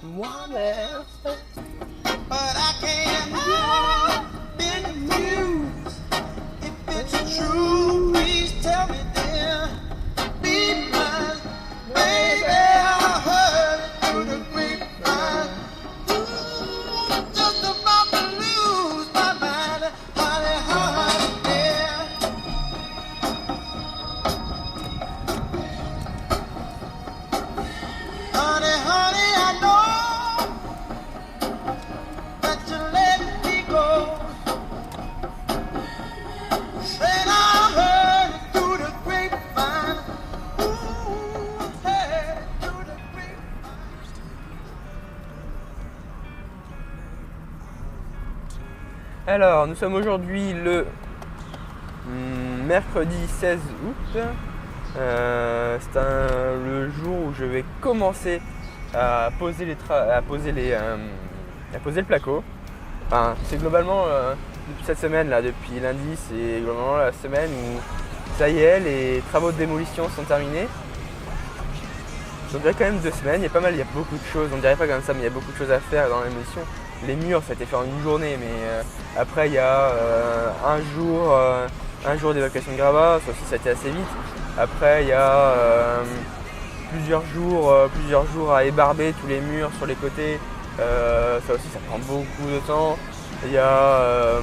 moi-même. But I can't help being amused. If it's true, please tell me, dear. Be mine, baby. I heard it through the grapevine. Ooh, just about to lose my mind, honey, honey, yeah. Honey, honey, I know that you let me go. Said I heard it through the grapevine. Ooh, hey, through the grapevine. Alors, nous sommes aujourd'hui le mercredi 16 août. C'est le jour où je vais commencer à poser le placo. Enfin, c'est globalement depuis cette semaine là, depuis lundi, c'est globalement la semaine où ça y est, les travaux de démolition sont terminés. Donc il y a quand même 2 semaines, il y a beaucoup de choses, on dirait pas comme ça, mais il y a beaucoup de choses à faire dans la démolition. Les murs, ça a été fait en une journée, mais après il y a un jour d'évacuation de gravat, ça aussi ça a été assez vite. Après il y a plusieurs jours à ébarber tous les murs sur les côtés, ça aussi ça prend beaucoup de temps. Il y a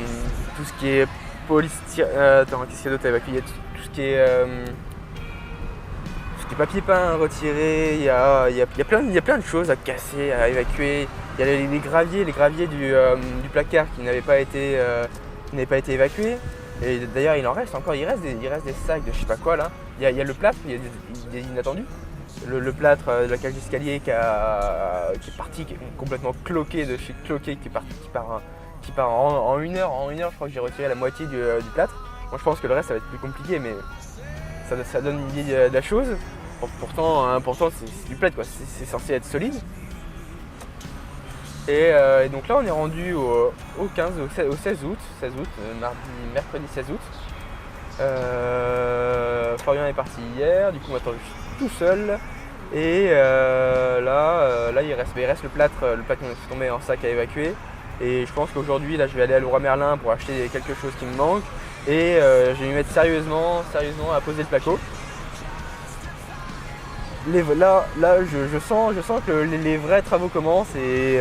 tout ce qui est polystyrène, qu'est-ce qu'il y a d'autre à évacuer, tout ce qui est papier peint à retirer, il y a plein de choses à casser, à évacuer. Il y a les graviers du placard qui n'avaient pas été évacués. Et d'ailleurs il reste des sacs de je sais pas quoi là. Il y a le plâtre, il y a des inattendus. Le plâtre de la cage d'escalier qui est parti, qui est complètement cloqué de chez Cloqué, qui part en une heure. En une heure je crois que j'ai retiré la moitié du plâtre. Moi je pense que le reste ça va être plus compliqué, mais ça donne une idée de la chose. Pourtant c'est du plâtre quoi, c'est censé être solide. Et donc là on est rendu au 16 août, mercredi 16 août. Florian est parti hier, du coup maintenant je suis tout seul. Et là il reste le plâtre qui est tombé en sac à évacuer. Et je pense qu'aujourd'hui là je vais aller à Leroy Merlin pour acheter quelque chose qui me manque. Et je vais m'y mettre sérieusement à poser le placo. Là je sens que les vrais travaux commencent et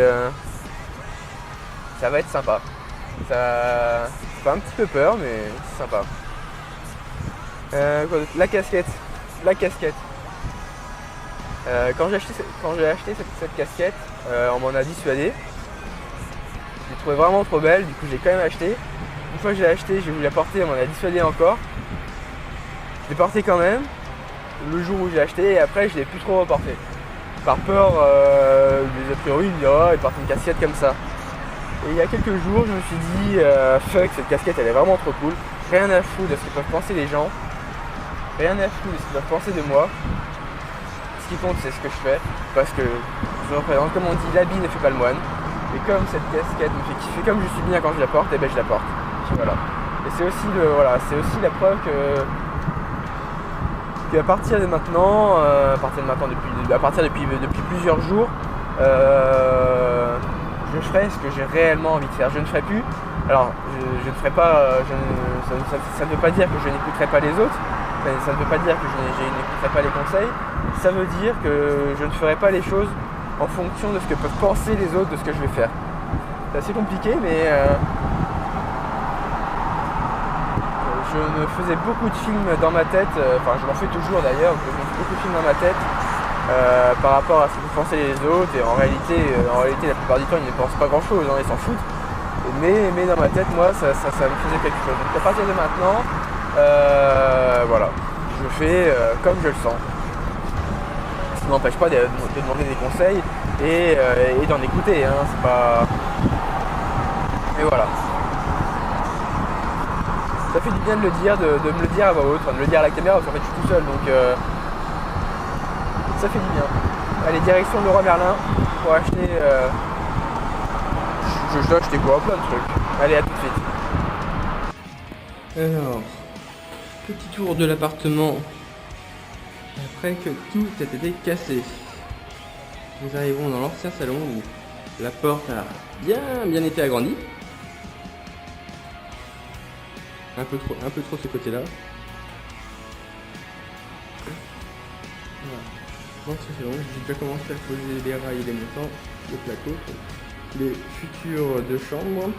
ça va être sympa. Ça fait un petit peu peur mais c'est sympa. La casquette. Quand j'ai acheté cette casquette, on m'en a dissuadé. Je l'ai trouvée vraiment trop belle, du coup j'ai quand même acheté. Une fois que j'ai acheté, j'ai voulu la porter, on m'en a dissuadé encore. Je l'ai portée quand même, le jour où j'ai acheté, et après je l'ai plus trop reporté. Par peur des a priori, il porte une casquette comme ça. Et il y a quelques jours, je me suis dit, fuck, cette casquette elle est vraiment trop cool. Rien à foutre de ce que peuvent penser les gens. Rien à foutre de ce qu'ils peuvent penser de moi. Ce qui compte c'est ce que je fais, parce que je représente, comme on dit, l'habit ne fait pas le moine. Et comme cette casquette me fait kiffer, comme je suis bien quand je la porte, et ben je la porte. Et voilà. Et c'est aussi la preuve qu'à partir de maintenant, depuis plusieurs jours, je ferai ce que j'ai réellement envie de faire. Je ne ferai plus. Alors, je ne ferai pas. Ça ne veut pas dire que je n'écouterai pas les autres. Ça ne veut pas dire que je n'écouterai pas les conseils. Ça veut dire que je ne ferai pas les choses en fonction de ce que peuvent penser les autres de ce que je vais faire. C'est assez compliqué, mais je me faisais beaucoup de films dans ma tête, enfin je m'en fais toujours d'ailleurs, je me fais beaucoup de films dans ma tête par rapport à ce que pensaient les autres, et en réalité la plupart du temps ils ne pensent pas grand chose, ils s'en foutent. Mais dans ma tête, moi ça me faisait quelque chose. Donc à partir de maintenant, voilà, je fais comme je le sens. Ça ne m'empêche pas de demander des conseils et d'en écouter, hein, c'est pas... Mais voilà. Ça fait du bien de le dire, de me le dire à voix haute, enfin de le dire à la caméra, parce qu'en fait je suis tout seul, donc ça fait du bien. Allez, direction Leroy Merlin pour acheter... je dois acheter quoi? Plein de trucs. Allez, à tout de suite. Alors, petit tour de l'appartement après que tout ait été cassé. Nous arrivons dans l'ancien salon où la porte a bien été agrandie. Un peu trop ce côté-là. Voilà. L'ancien salon, j'ai déjà commencé à poser les rails et les montants, le plateau, les futures deux chambres.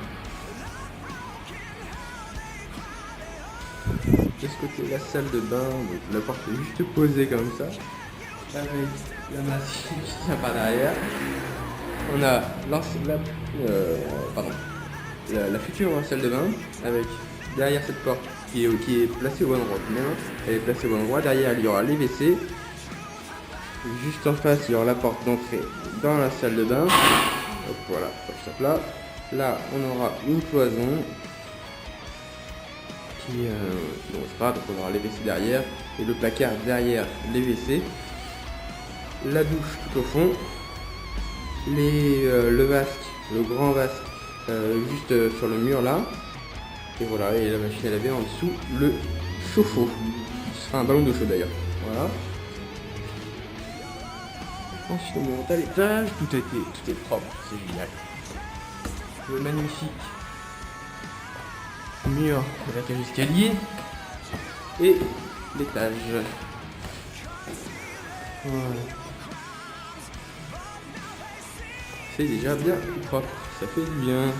De ce côté, la salle de bain, donc la porte est juste posée comme ça, avec la machine qui tient par derrière. On a la future salle de bain, avec derrière cette porte qui est placée au bon endroit. Elle est placée au bon endroit. Derrière, il y aura les WC. Juste en face, il y aura la porte d'entrée dans la salle de bain. Donc voilà, hop là. Là, on aura une cloison qui n'ose pas, donc on aura les WC derrière et le placard derrière les WC. La douche tout au fond. Le vasque, le grand vasque, juste sur le mur là. Et voilà, et la machine à laver en dessous, le chauffe-eau. Ce sera un ballon d'eau chaude d'ailleurs. Voilà. Ensuite on monte à l'étage, tout est propre, c'est génial. Le magnifique mur de la cage d'escalier et l'étage. Voilà. C'est déjà bien propre, ça fait du bien.